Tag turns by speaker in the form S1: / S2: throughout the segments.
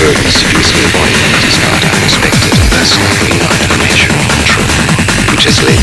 S1: Hypertuning Volume is not unexpected and thus likely not information true. We just live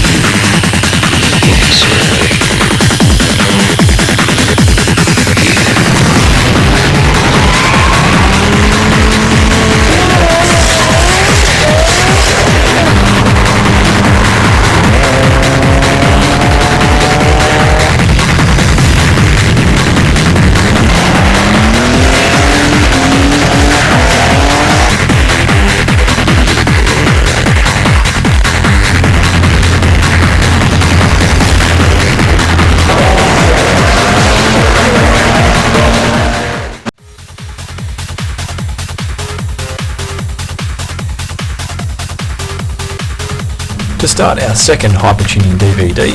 S2: To start our second Hypertuning DVD,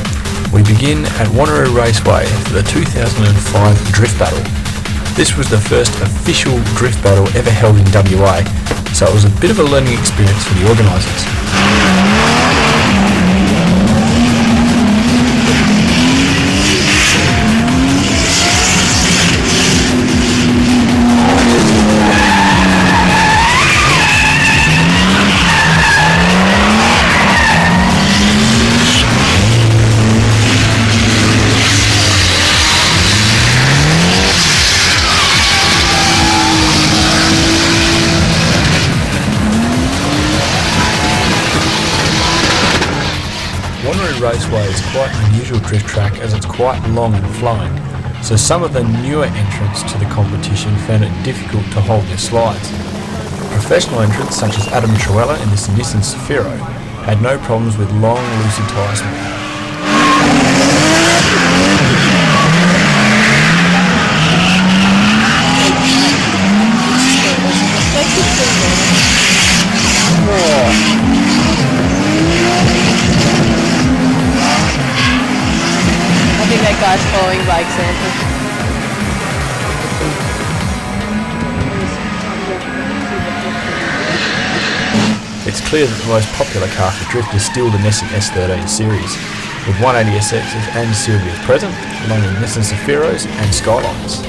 S2: we begin at Wanneroo Raceway for the 2005 Drift Battle. This was the first official drift battle ever held in WA, so it was a bit of a learning experience for the organisers. Wanneroo Raceway is quite an unusual drift track as it's quite long and flowing, so some of the newer entrants to the competition found it difficult to hold their slides. Professional entrants such as Adam Truella in this Nissan Safiro had no problems with long loosey tyres.
S3: I think that guy's following by example.
S2: It's clear that the most popular car for drift is still the Nissan S13 series, with 180SXs and Silvias present, along with Nissan Safiros and Skylines.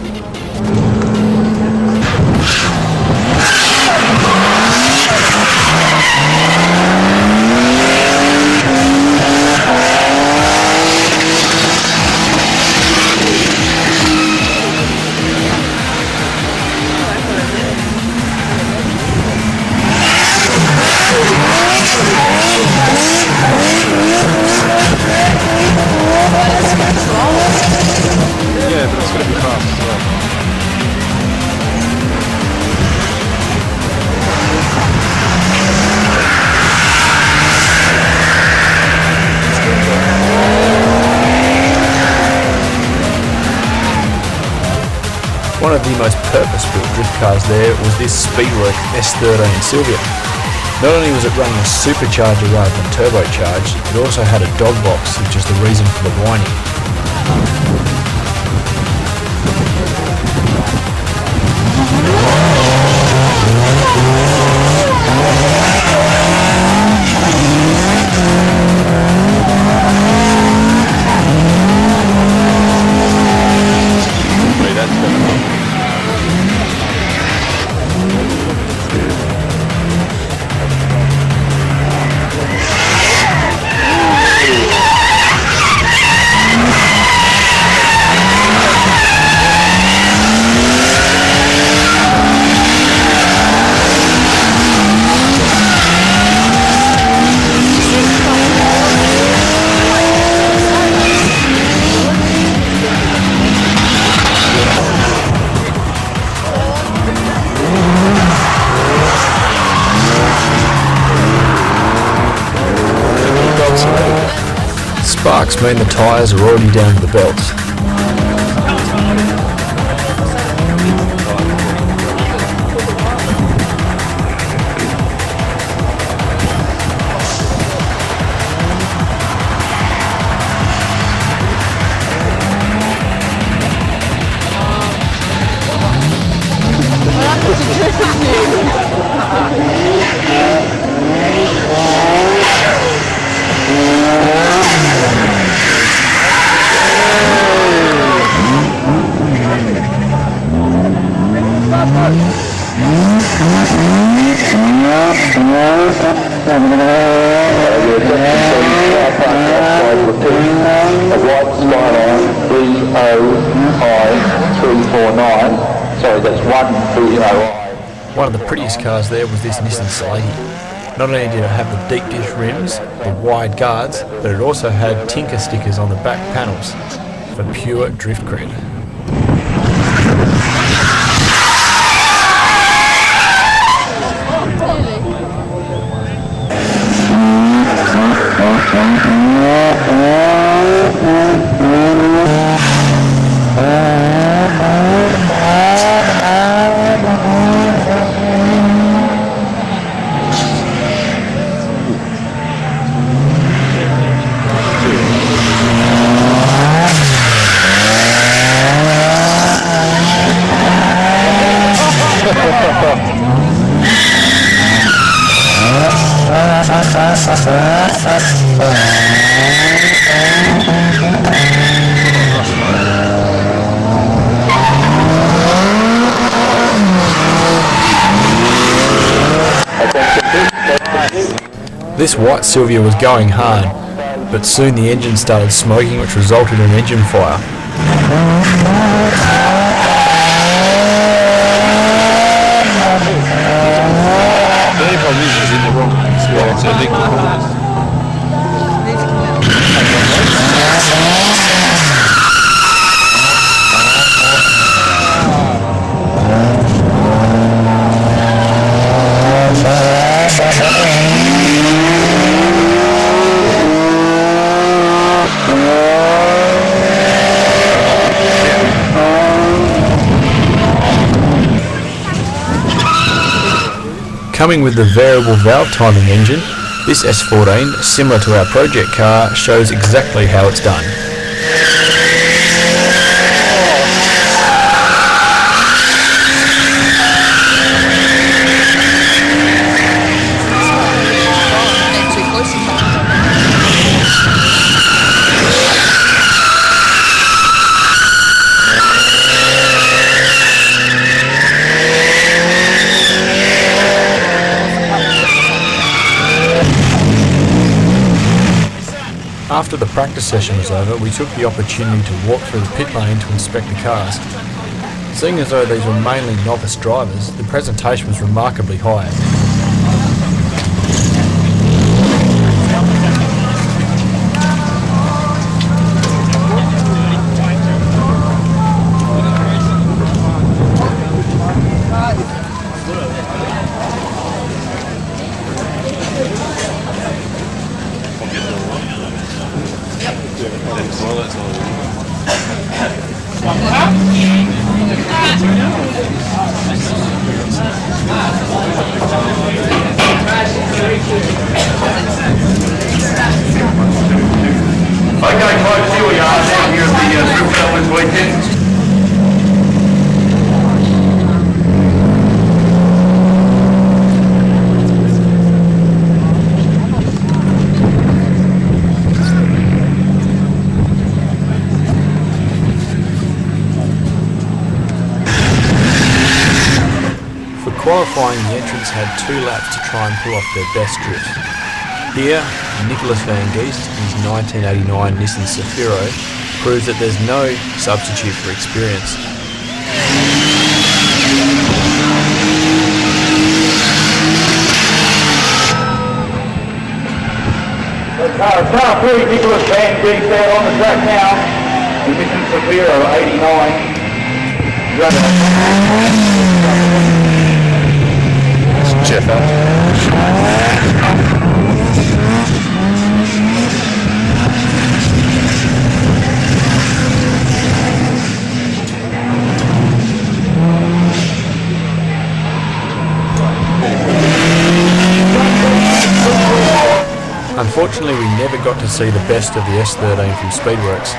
S2: One of the most purpose-built drift cars there was this Speedwork S13 Silvia. Not only was it running a supercharger rather than turbocharged, it also had a dog box, which is the reason for the whining. Sparks mean the tyres are already down to the belts.
S4: Sorry, that's 130I.
S2: One of the prettiest cars there was this Nissan Salehi. Not only did it have the deep dish rims, the wide guards, but it also had Tinker stickers on the back panels for pure drift cred. This white Sylvia was going hard, but soon the engine started smoking, which resulted in engine fire. Coming with the variable valve timing engine, this S14, similar to our project car, shows exactly how it's done. After the practice session was over, we took the opportunity to walk through the pit lane to inspect the cars. Seeing as though these were mainly novice drivers, the presentation was remarkably high.
S4: Okay, folks, here we are down here at the Drift Festival this weekend.
S2: For qualifying, the entrants had 2 laps to try and pull off their best drift. Here, Nicholas Van Geest in his 1989 Nissan Safiro proves that there's no substitute for experience.
S4: Car 3, Nicholas Van Geest out on the track now. The Nissan Safiro 89.
S1: Jeff out.
S2: Unfortunately, we never got to see the best of the S13 from Speedworks.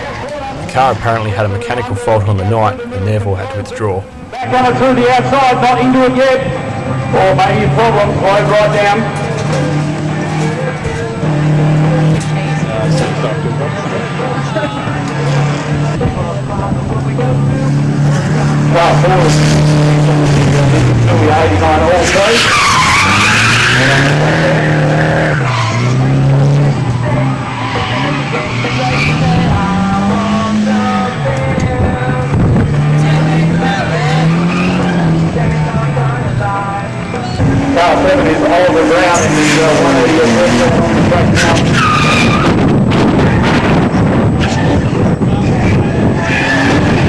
S2: The car apparently had a mechanical fault on the night and therefore had to withdraw.
S4: Back on it through the outside, not into it yet. Or maybe a problem, slowed right down. Car 4, Car 7 is all the ground in the 180 on the track now.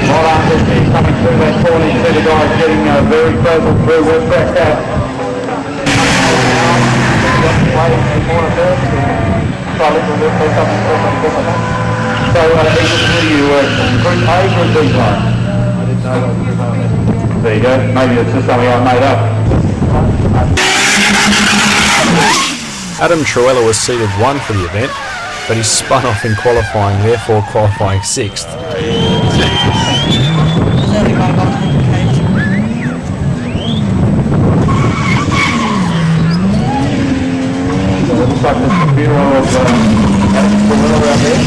S4: Right after he's coming through that corner, you see the guys getting very close through West Track out. So, you Group A or B line? I didn't know what Group A was. There you go, maybe it's just something I made up.
S2: Adam Truella was seeded 1 for the event, but he spun off in qualifying, therefore qualifying 6th.
S4: Looks like there's a bureau of Adam Truella around there.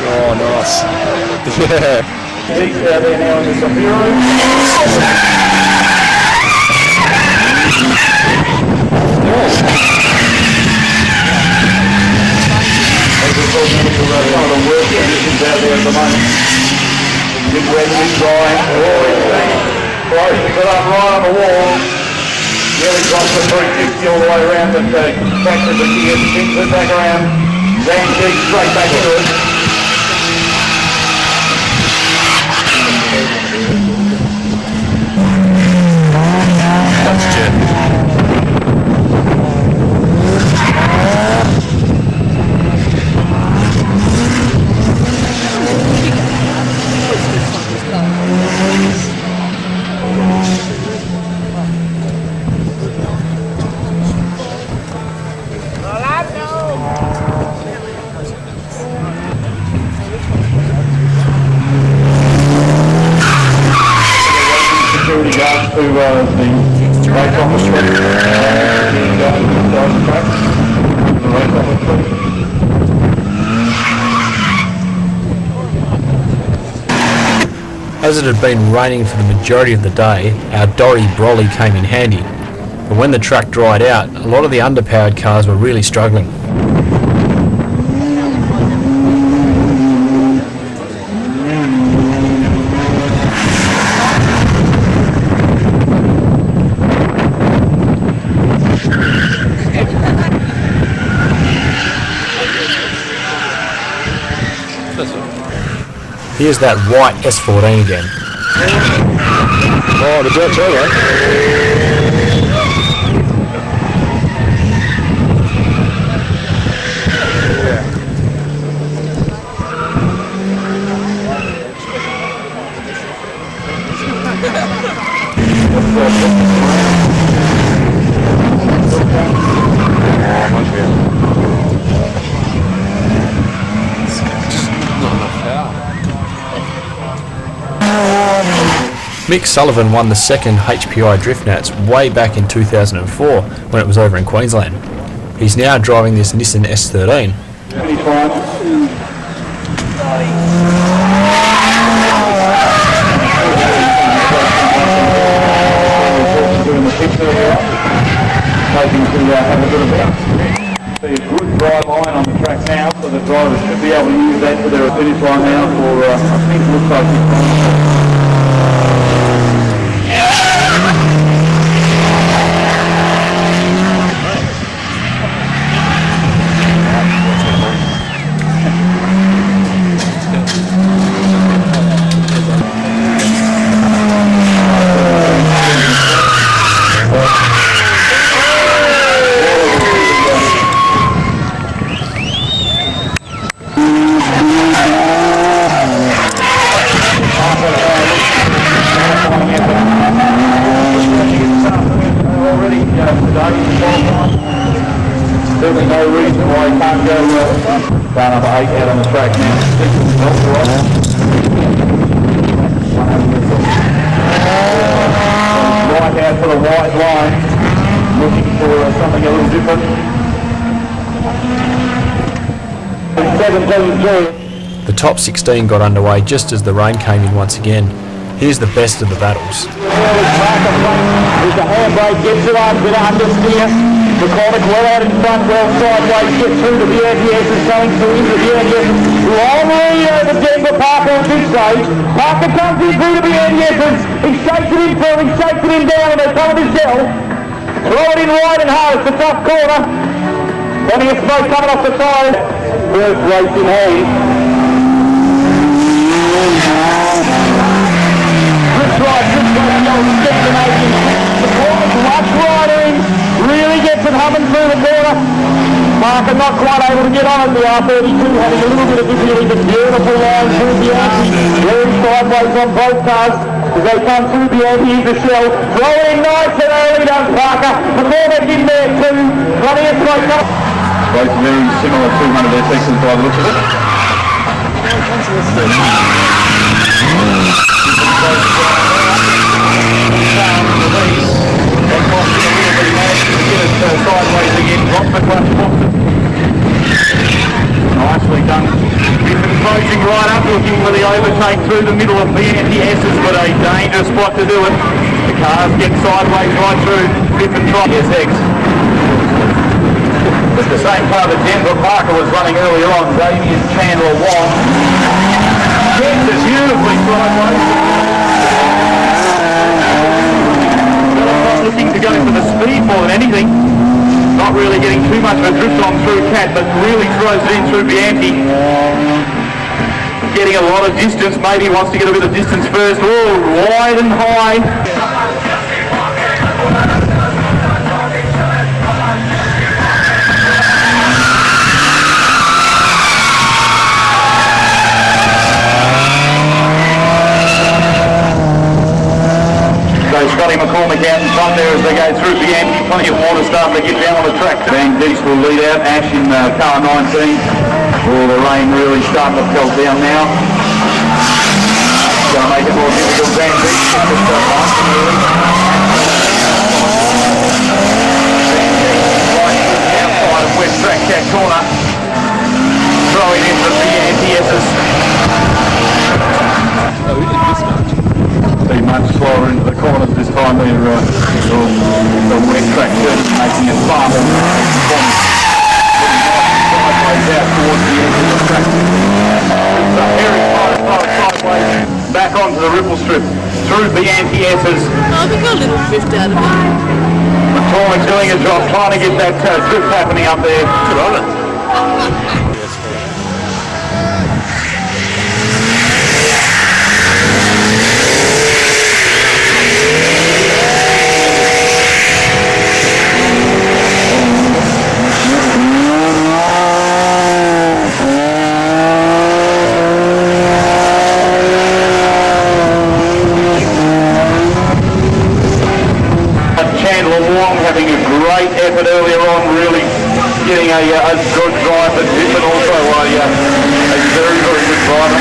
S5: Oh, nice. Yeah.
S4: Deep out there now in the bureau. Some of the worst conditions out there at the moment. Big wet, big dry. Close, got up right on the wall. Nearly dropped the 360 all the way around, but back to the gear, things it back around. Van Geek straight back into it.
S5: That's jet.
S4: Security guards to the race on the street. The race on the street.
S2: As it had been raining for the majority of the day, our Dory Brolly came in handy. But when the track dried out, a lot of the underpowered cars were really struggling. Here's that white S14 again.
S5: Oh, the jet too, eh?
S2: Mick Sullivan won the second HPI Drift Nats way back in 2004 when it was over in Queensland. He's now driving this Nissan S13.
S4: Hoping to have a bit of bounce. See a good dry line on the track now, so the drivers should be able to use that for their finish line now for, I think it looks like it's certainly no reason why he can't go car number 8 out on the track now. Right out for the white line, looking for something a little different. 17-2.
S2: The top 16 got underway just as the rain came in once again. Here's the best of the battles.
S4: With the handbrake, gets it on, bit of understeer. McCormick well out in front, well sideways, gets through to the NTS is coming through into the NTS. Long lead over Denver Parker at this stage. Parker comes in through to the NTS. He shakes it in through, he shakes it in down, and they come with his shell. Throw it in wide and hard, it's the top corner. Plenty of smoke coming off the side. First race in hand. Really gets it humming through the corner. Parker not quite able to get on at the R32, having a little bit of difficulty, but beautiful line through the anti. Very sideways on both cars as they come through the anti into shell. Rolling nice and early down Parker. McCormick in there too. Plenty of smoke up. Both very similar 200 SXs by the looks of it. Sideways again, drop the clutch boxes. Nicely done. Griffin closing right up, looking for the overtake through the middle of the NTSs, but a dangerous spot to do it. The cars get sideways right through. Griffin tries SX. It's the same car that Denver Parker was running earlier on. Damien Chandler won. Gets it beautifully sideways. Looking to go for the speed more than anything. Not really getting too much of a drift on through Cat, but really throws it in through Bianchi. Getting a lot of distance, maybe wants to get a bit of distance first. Oh, wide and high. Scotty McCormick out in front there as they go through the anti. Plenty of water starting to get down on the track. Van Geest will lead out. Ash in car 19. Oh, the rain really starting to pelt down now. Going to make it more difficult. Van Geest just nice and early. Van Geest right to the outside of West Track Cat corner. Throwing in for the anti-S's.
S5: Oh, we did this much.
S4: Be much slower into the corners this time. They're the wet track journey making it far more sideways out towards the edge of the track. So very sideways back onto the ripple strip through the anti-S's.
S3: Oh, we got a little drift out of it.
S4: McCormick's doing a job trying to get that drift happening up there. Good on it. Having a great effort earlier on, really getting a good drive, but also a very, very good driver.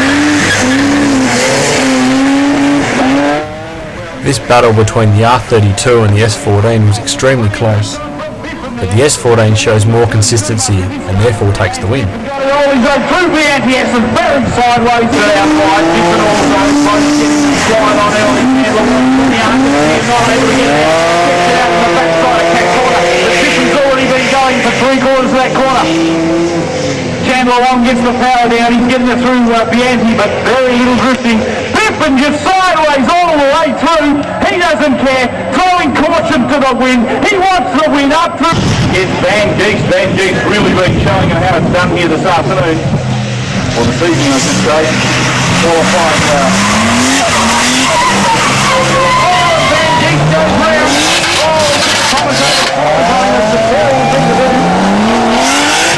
S2: This battle between the R32 and the S14 was extremely close, but the S14 shows more consistency and therefore takes the win.
S4: Rolling zone through the anti-S and very sideways to the outside. Different also, both getting wide on early. Chandler from the understeer, not able to get there. Gets it out to the backside of Cat corner. The Biffen's already been going for 3/4 of that corner. Chandler Long gets the power down. He's getting it through Bianchi, but very little drifting. Biffen just sideways all the way through. He doesn't care. Throwing caution to the wind. He wants the win up through. It's Van Geest. Van Geest really been showing him how it's done here this afternoon. Or this evening, I should say. Qualifying. Van Geest goes round. Commentator telling us the terrible thing to do.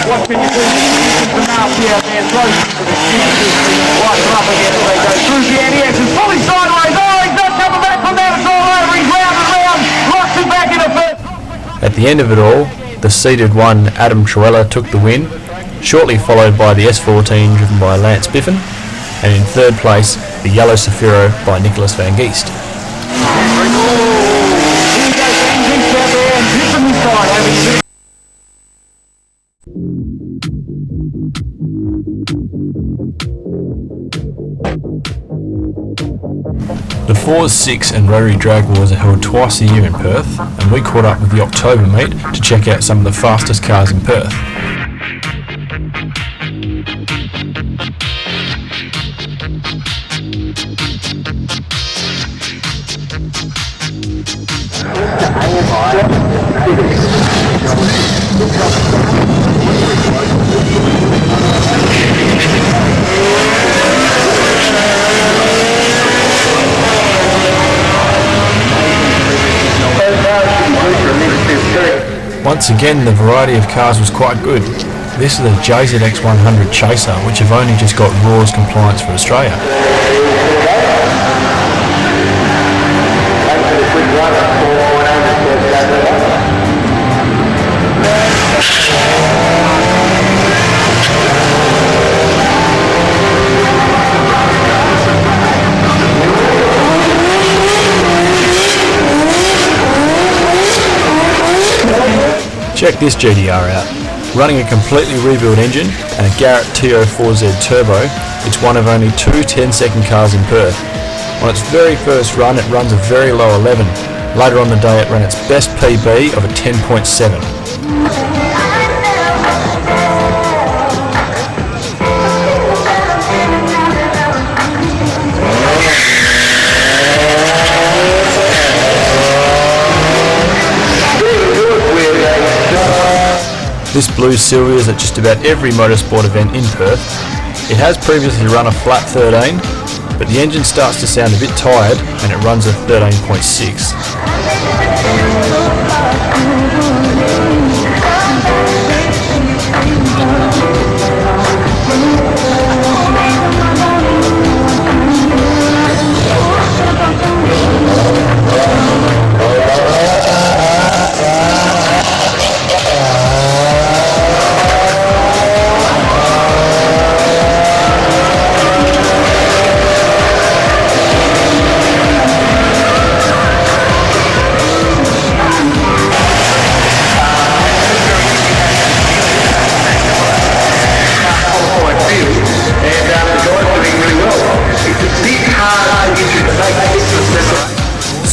S4: What can you do? The nasty out there. Throws to the skin. Right up again as they go through the NES. It's fully sideways. Oh, he's not coming back from that. It's all over. He's round and round. Locks it back in the first.
S2: At the end of it all, the seeded one Adam Truella took the win, shortly followed by the S14 driven by Lance Biffen, and in third place the yellow Safiro by Nicholas Van Geest.
S4: Here goes Van Geest out there and Biffen this side having
S2: 4s, 6 and rotary drag wars are held twice a year in Perth, and we caught up with the October meet to check out some of the fastest cars in Perth. Once again, the variety of cars was quite good. This is the JZX 100 Chaser, which have only just got RAWS compliance for Australia. Check this GDR out. Running a completely rebuilt engine and a Garrett TO4Z turbo, it's one of only two 10-second cars in Perth. On its very first run, it runs a very low 11. Later on the day, it ran its best PB of a 10.7. This blue Silvia is at just about every motorsport event in Perth. It has previously run a flat 13, but the engine starts to sound a bit tired and it runs a 13.6.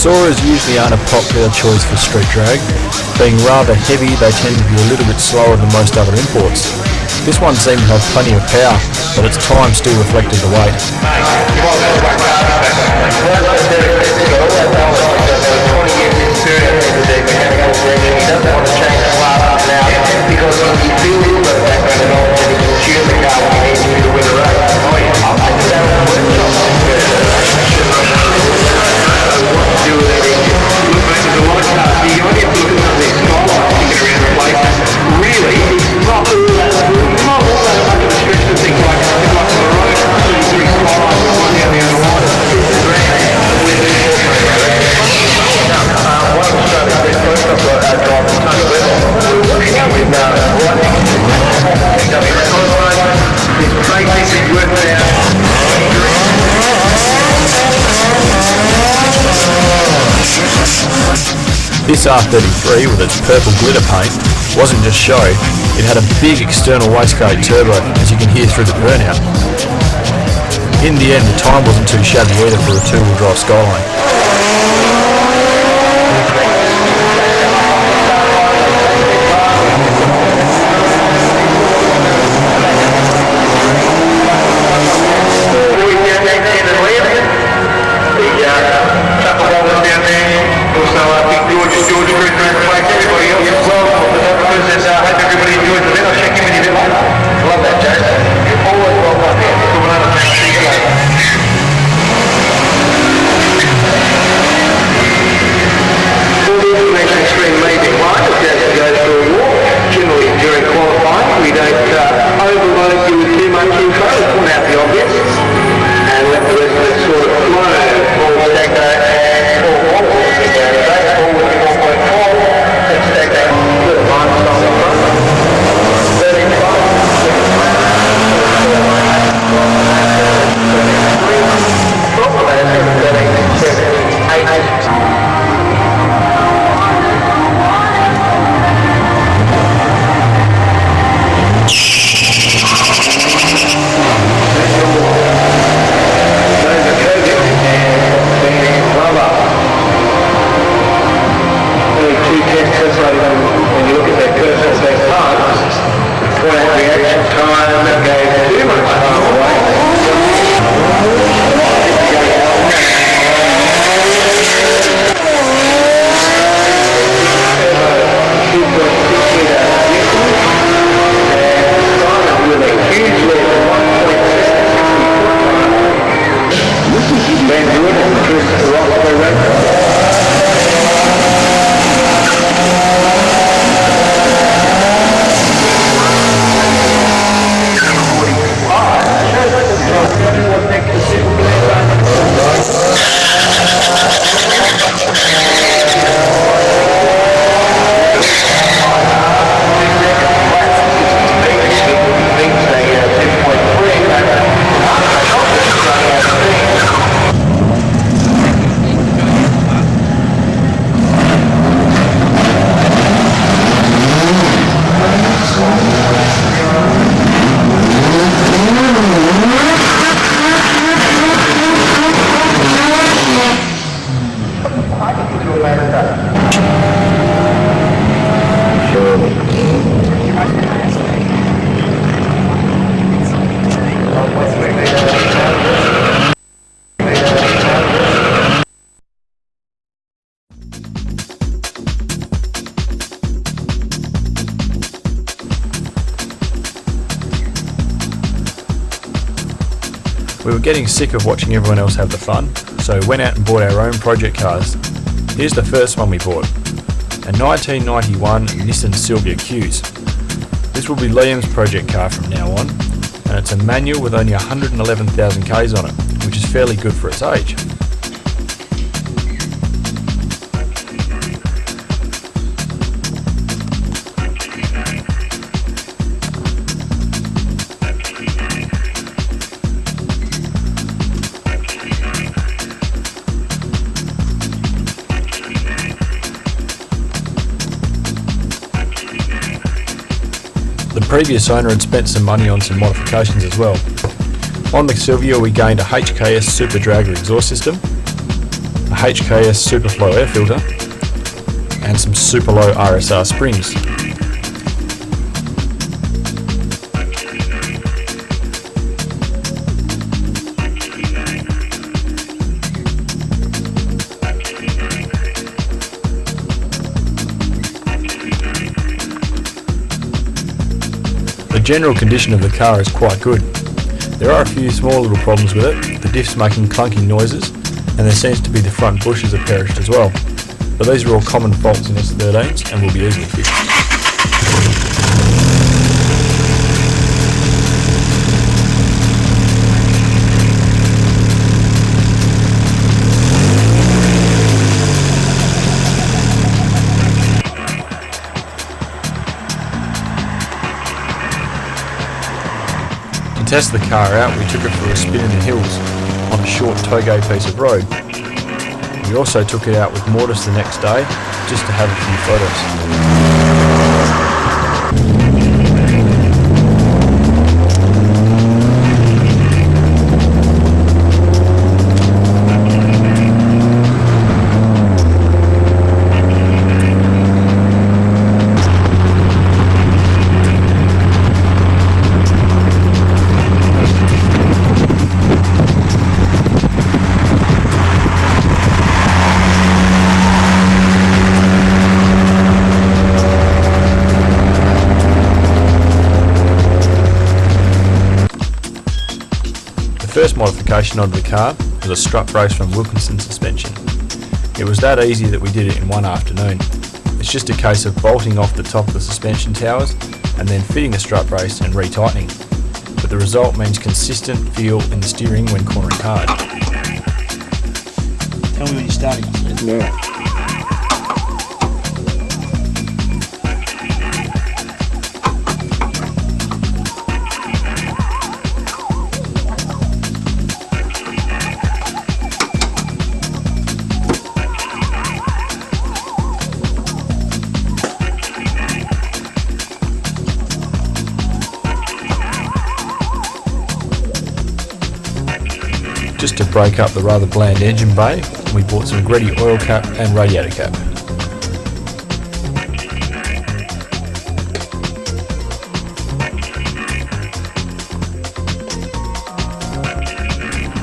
S2: Soarers usually aren't a popular choice for street drag. Being rather heavy, they tend to be a little bit slower than most other imports. This one seemed to have plenty of power, but its time still reflected the weight. This R33 with its purple glitter paint wasn't just show, it had a big external wastegate turbo, as you can hear through the burnout. In the end, the time wasn't too shabby either for a two-wheel drive Skyline. We were getting sick of watching everyone else have the fun, so we went out and bought our own project cars. Here's the first one we bought, a 1991 Nissan Silvia Q's. This will be Liam's project car from now on, and it's a manual with only 111,000 Ks on it, which is fairly good for its age. The previous owner had spent some money on some modifications as well. On the Silvia we gained a HKS Super Dragger exhaust system, a HKS Superflow air filter, and some super low RSR springs. The general condition of the car is quite good. There are a few small little problems with it, the diff's making clunky noises, and there seems to be the front bushes have perished as well. But these are all common faults in S13s and will be easily fixed. To test the car out, we took it for a spin in the hills on a short toge piece of road. We also took it out with mortise the next day just to have a few photos. The first modification onto the car was a strut brace from Wilkinson Suspension. It was that easy that we did it in one afternoon. It's just a case of bolting off the top of the suspension towers and then fitting the strut brace and retightening. But the result means consistent feel in the steering when cornering hard.
S6: Tell me when you're starting.
S5: Yeah.
S2: Just to break up the rather bland engine bay, we bought some Greddy oil cap and radiator cap.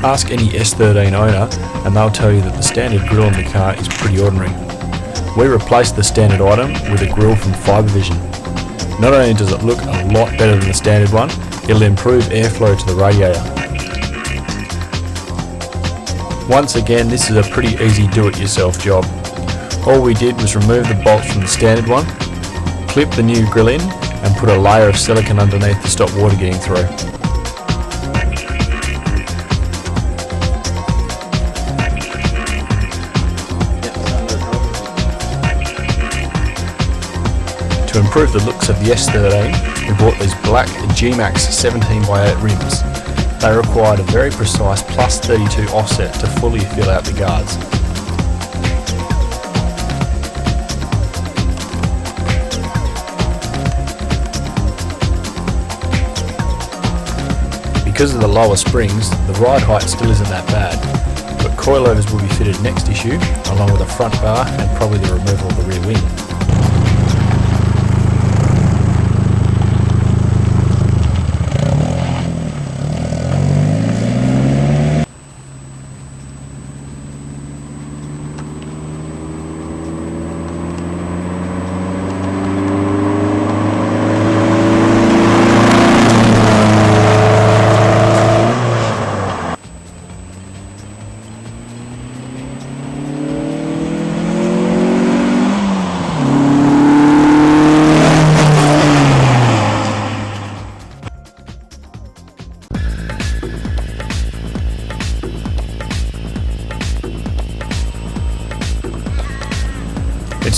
S2: Ask any S13 owner and they'll tell you that the standard grille in the car is pretty ordinary. We replaced the standard item with a grille from Fibervision. Not only does it look a lot better than the standard one, it'll improve airflow to the radiator. Once again, this is a pretty easy do-it-yourself job. All we did was remove the bolts from the standard one, clip the new grille in, and put a layer of silicone underneath to stop water getting through. To improve the looks of the S13, we bought these black G-Max 17x8 rims. They required a very precise plus 32 offset to fully fill out the guards. Because of the lower springs, the ride height still isn't that bad, but coilovers will be fitted next issue, along with a front bar and probably the removal of the rear wing.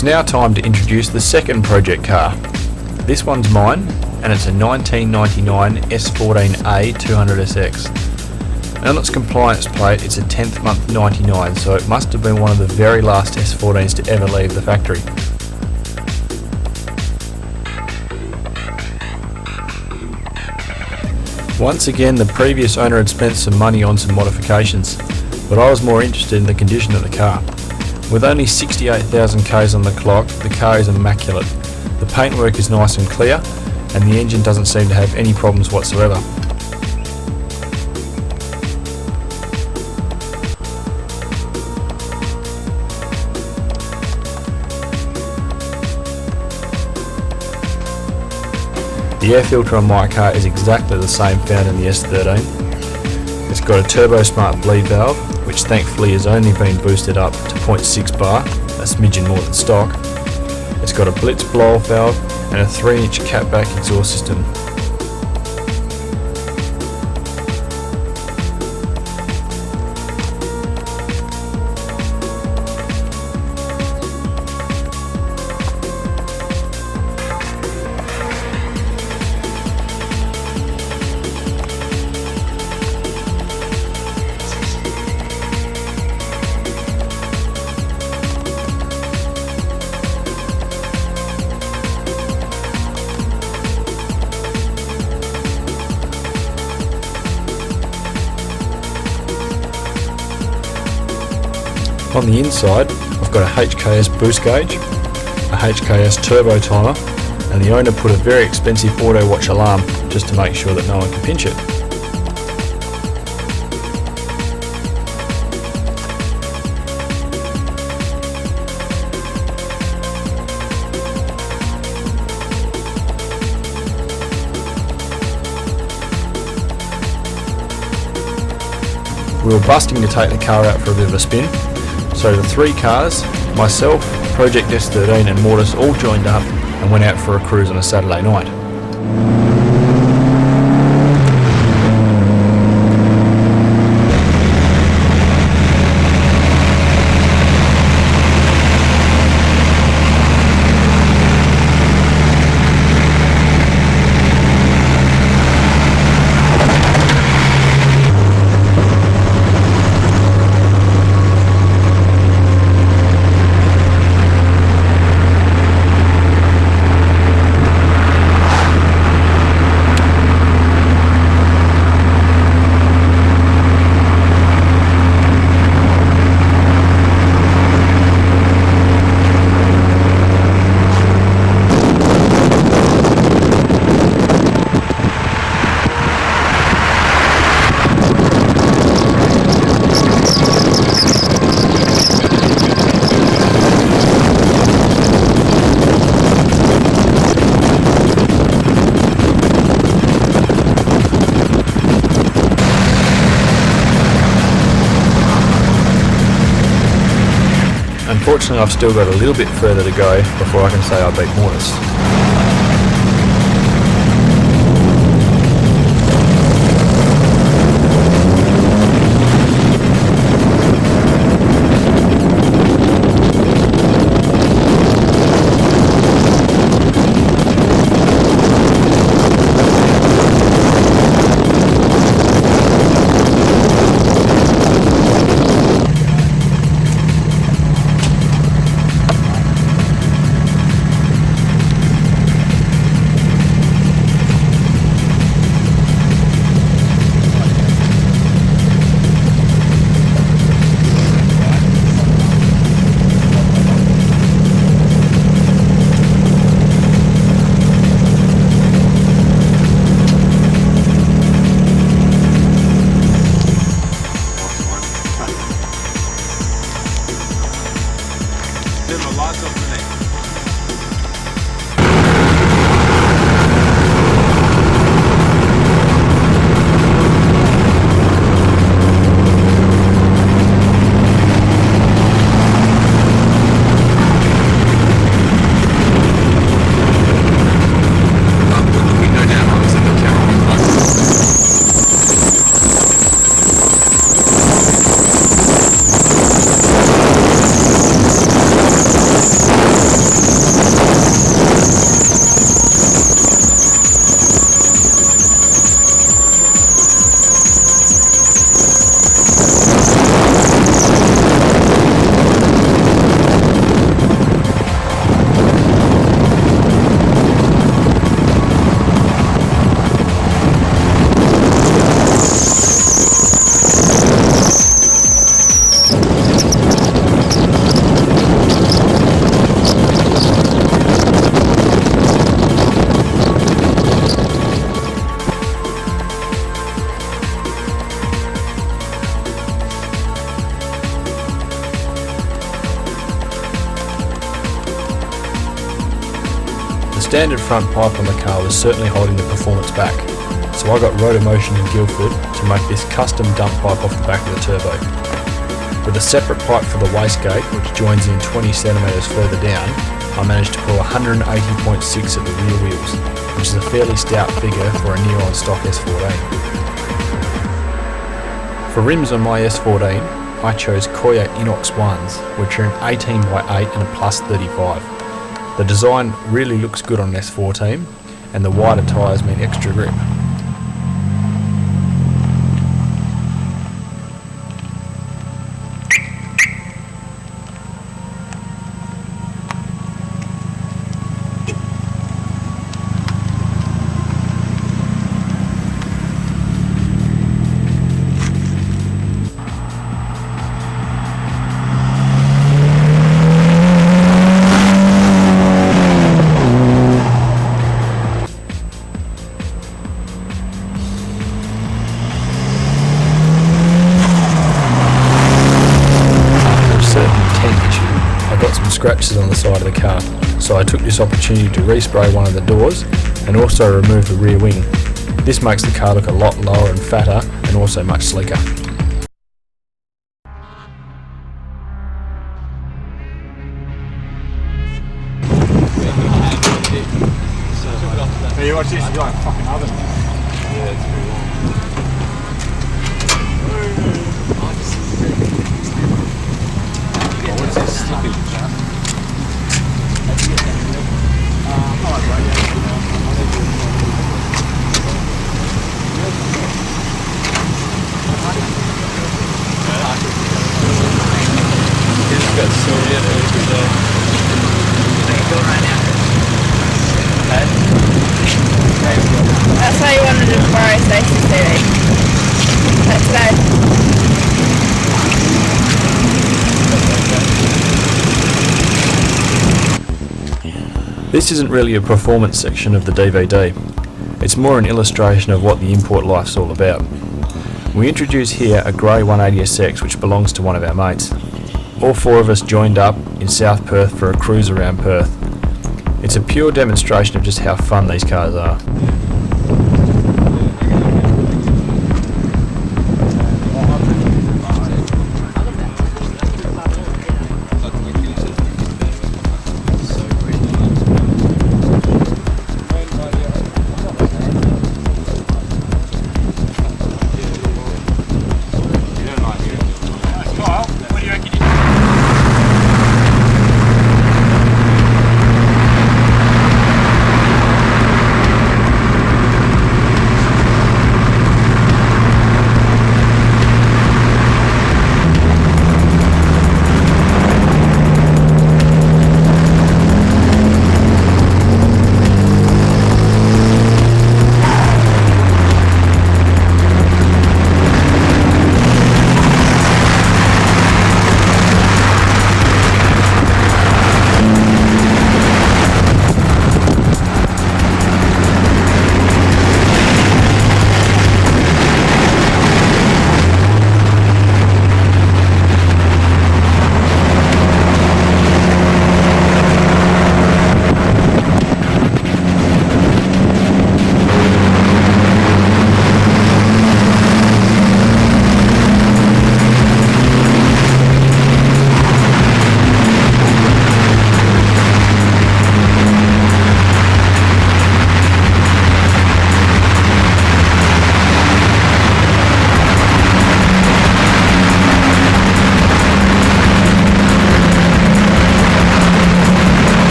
S2: It's now time to introduce the second project car. This one's mine, and it's a 1999 S14A 200SX. And on its compliance plate it's a 10th month 99, so it must have been one of the very last S14s to ever leave the factory. Once again, the previous owner had spent some money on some modifications, but I was more interested in the condition of the car. With only 68,000 Ks on the clock, the car is immaculate. The paintwork is nice and clear, and the engine doesn't seem to have any problems whatsoever. The air filter on my car is exactly the same found in the S13. It's got a turbo smart bleed valve, which thankfully has only been boosted up to 0.6 bar, a smidgen more than stock. It's got a blitz blow-off valve and a 3-inch catback exhaust system. On the inside, I've got a HKS boost gauge, a HKS turbo timer, and the owner put a very expensive auto watch alarm just to make sure that no one can pinch it. We were busting to take the car out for a bit of a spin. So the three cars, myself, Project S13 and Mortis all joined up and went out for a cruise on a Saturday night. Unfortunately, I've still got a little bit further to go before I can say I beat Mortis. standard front pipe on the car was certainly holding the performance back, so I got Rotomotion in Guildford to make this custom dump pipe off the back of the turbo. With a separate pipe for the wastegate, which joins in 20 centimetres further down, I managed to pull 180.6 at the rear wheels, which is a fairly stout figure for a near-on stock S14. For rims on my S14, I chose Koya Inox ones, which are an 18x8 and a plus 35. The design really looks good on an S14, and the wider tyres mean extra grip. Scratches on the side of the car, so I took this opportunity to respray one of the doors and also remove the rear wing. This makes the car look a lot lower and fatter and also much sleeker.
S6: Hey, you watch this, you're like a fucking oven. Yeah, it's pretty long. What's this sticky?
S3: That's how you wanted to borrow Stacey's TV. That's today.
S2: This isn't really a performance section of the DVD. It's more an illustration of what the import life's all about. We introduce here a grey 180SX which belongs to one of our mates. All four of us joined up in South Perth for a cruise around Perth. It's a pure demonstration of just how fun these cars are.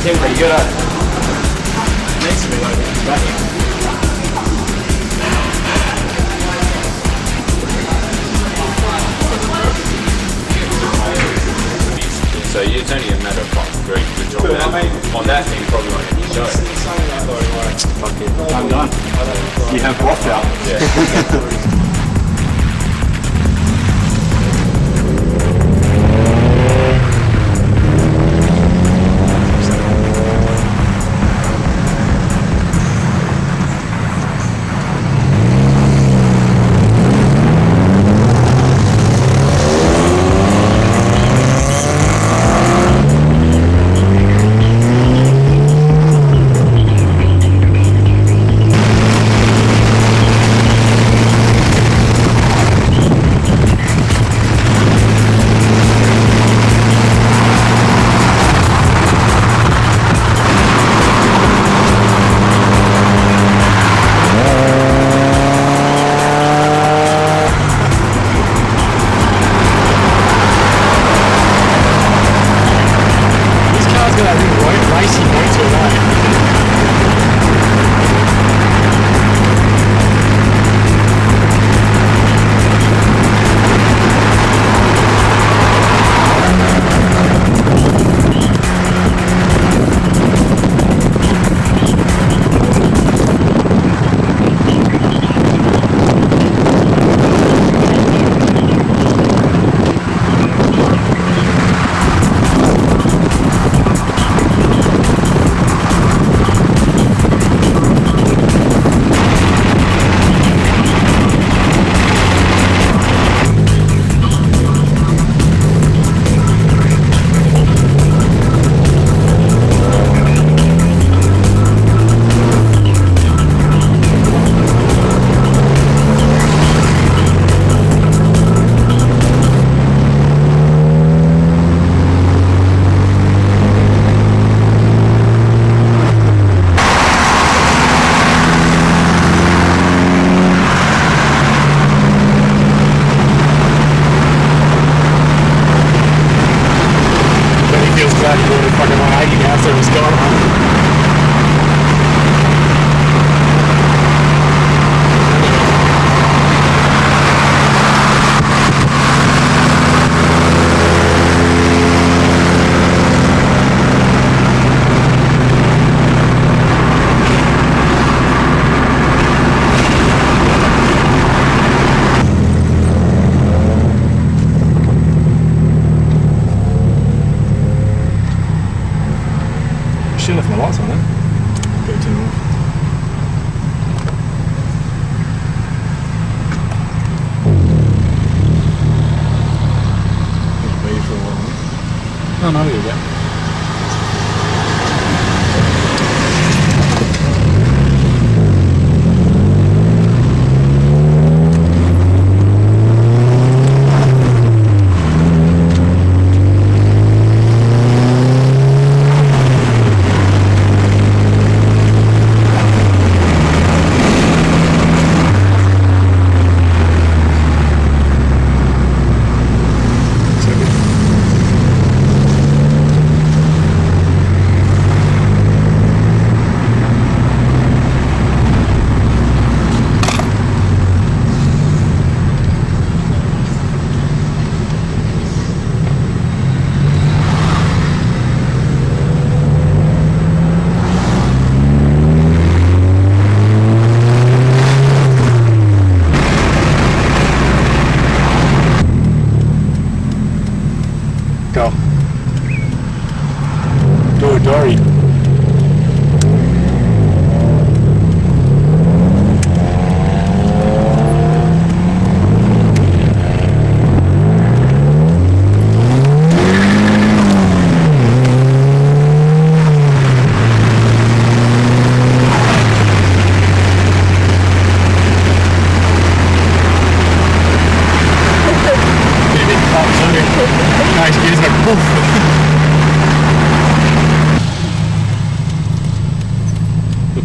S6: Timber, you gotta next to me like back in. So it's only a matter of great good job on that thing, probably won't even show it.
S5: Fuck it. I'm done. You have waft out.
S6: Yeah.
S5: Shouldn't have my lights on then. Go turn them off. It'll be for a while. Oh no, there you go.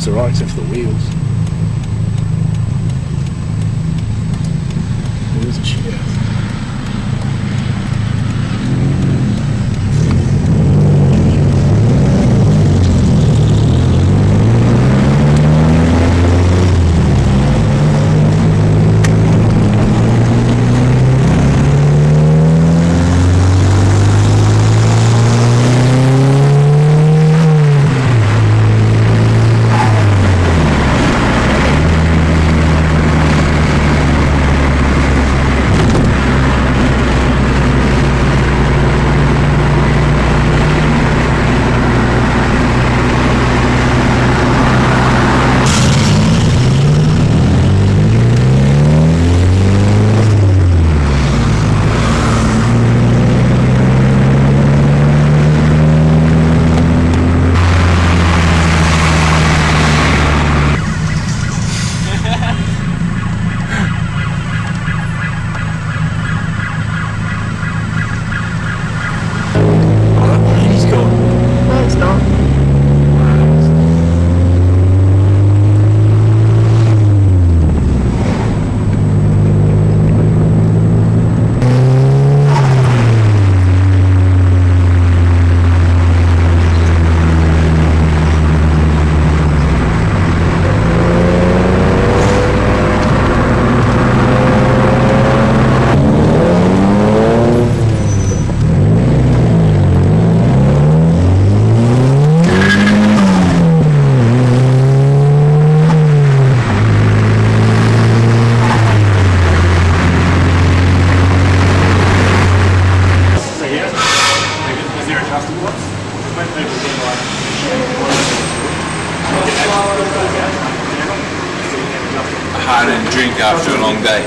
S5: looks alright except for the wheels. Wheels are shit.
S3: No, it's not.
S6: Hard and drink after a long day.